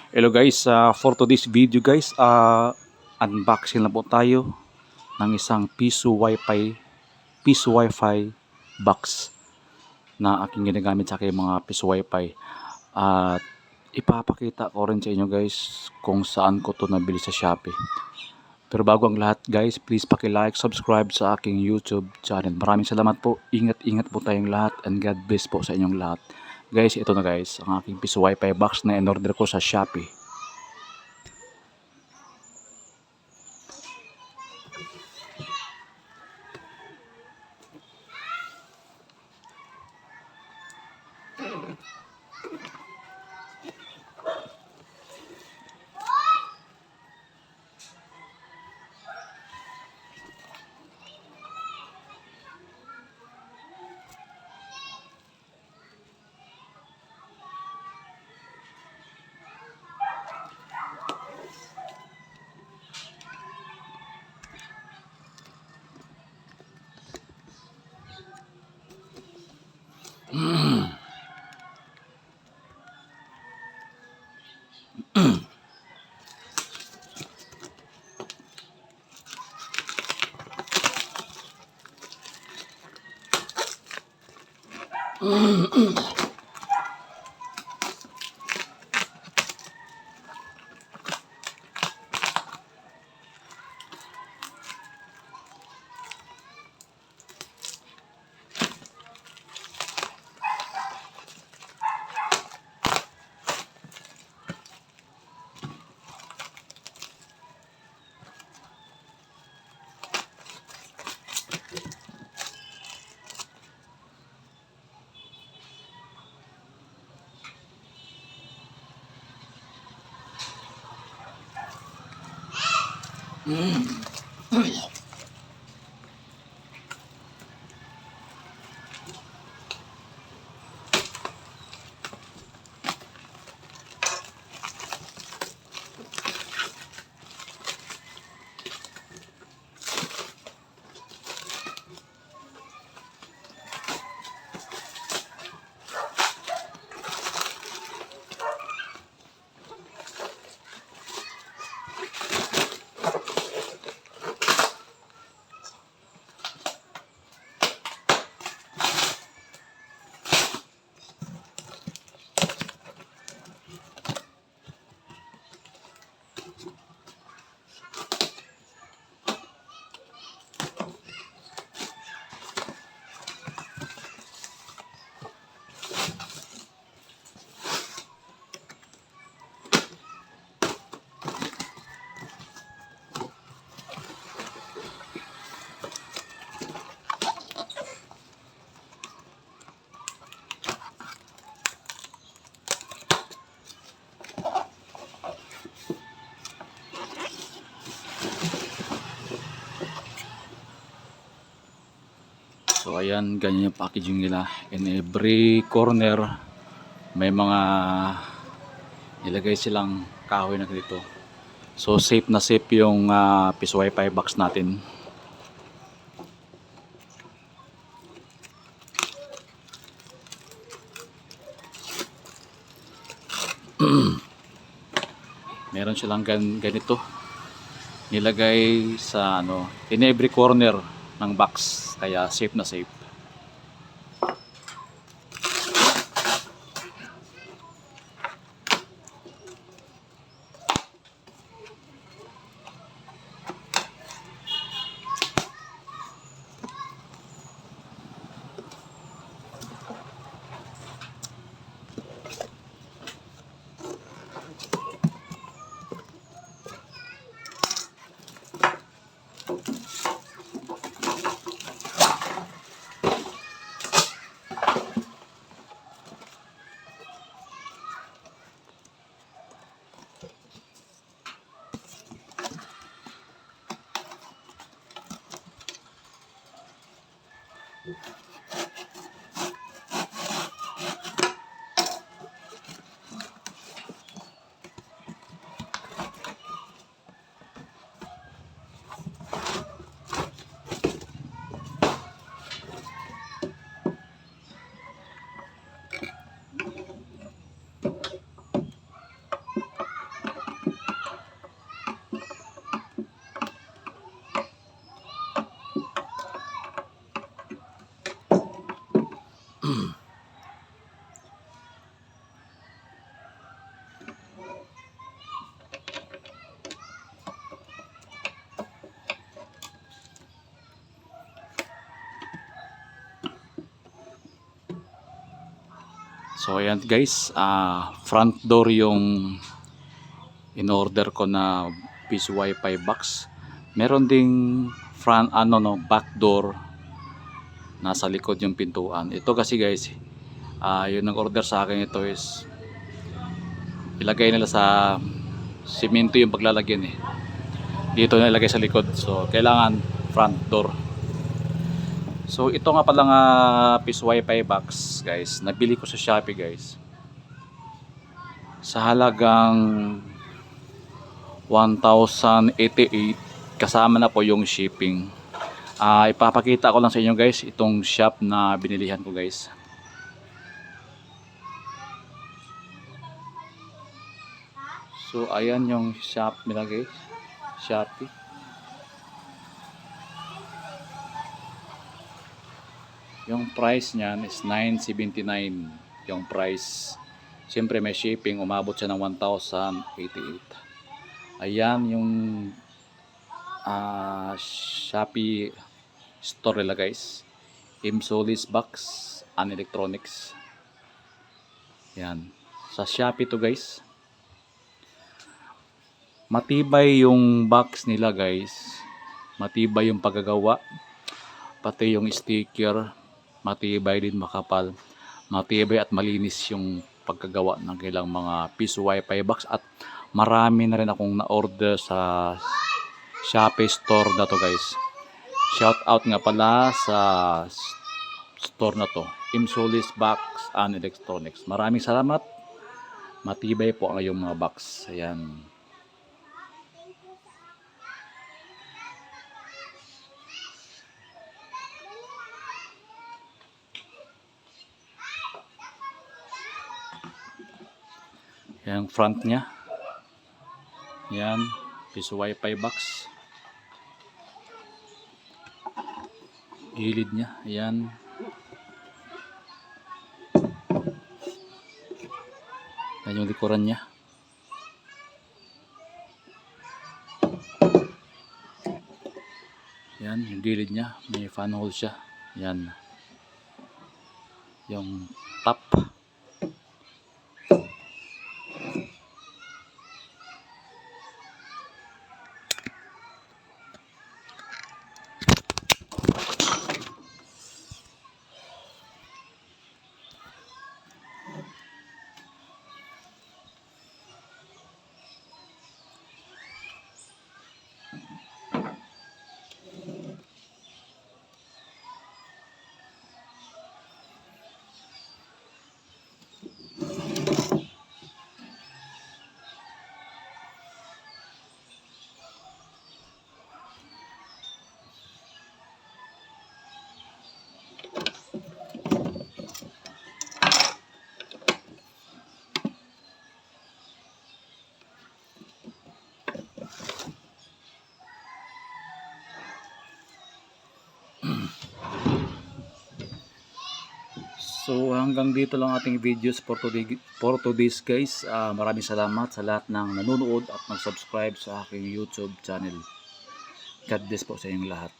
Hello guys, for today's video guys, unboxing na po tayo ng isang Piso Wi-Fi box na aking ginagamit sa aking mga Piso Wi-Fi. At ipapakita ko rin sa inyo guys kung saan ko to nabili sa Shopee. Pero bago ang lahat guys, please paki-like, subscribe sa aking YouTube channel. Maraming salamat po. Ingat-ingat po tayong lahat and God bless po sa inyong lahat. Guys, ito na guys, ang aking Piso Wi-Fi box na in-order ko sa Shopee. So ayan, ganyan yung packaging nila. In every corner may mga nilagay silang kahoy na dito. So safe na safe yung Piso Wi-Fi box natin. Meron silang ganito nilagay sa in every corner ng box, kaya safe na safe. So ayan guys, front door yung in order ko na piso wifi box. Meron ding front back door, nasa likod yung pintuan. Ito kasi guys, yung nag-order sa akin ito is ilagay nila sa simento yung paglalagyan eh. Dito na ilagay sa likod. So kailangan front door. So ito nga pala nga piso wifi box guys, nabili ko sa Shopee guys. Sa halagang 1,088 kasama na po yung shipping. Ipapakita ko lang sa inyo guys itong shop na binilihan ko guys. So ayan yung shop nila guys, Shopee. Yung price niyan is 979 yung price. Siyempre may shipping, umabot siya ng 1,088. Ayan yung Shopee store nila guys. Imsolis Box and Electronics. Yan. Sa Shopee to guys. Matibay yung box nila guys. Matibay yung paggagawa. Pati yung sticker. Matibay din, makapal. Matibay at malinis yung pagkagawa ng kailang mga piso wifi box. At marami na rin akong na-order sa Shopee store na to guys. Shout out nga pala sa store na to, Imsolis Box and Electronics. Maraming salamat. Matibay po ang iyong mga box. Ayan. Yan ang front niya. Yan, piso wifi box. Gilid niya, ayan. Yan yung likuran niya. Yan, yung gilid niya, may fan hole siya. Yan. Yung top. So hanggang dito lang ating videos for today's guys. Maraming salamat sa lahat ng nanonood at nag-subscribe sa aking YouTube channel. God bless po sa inyong lahat.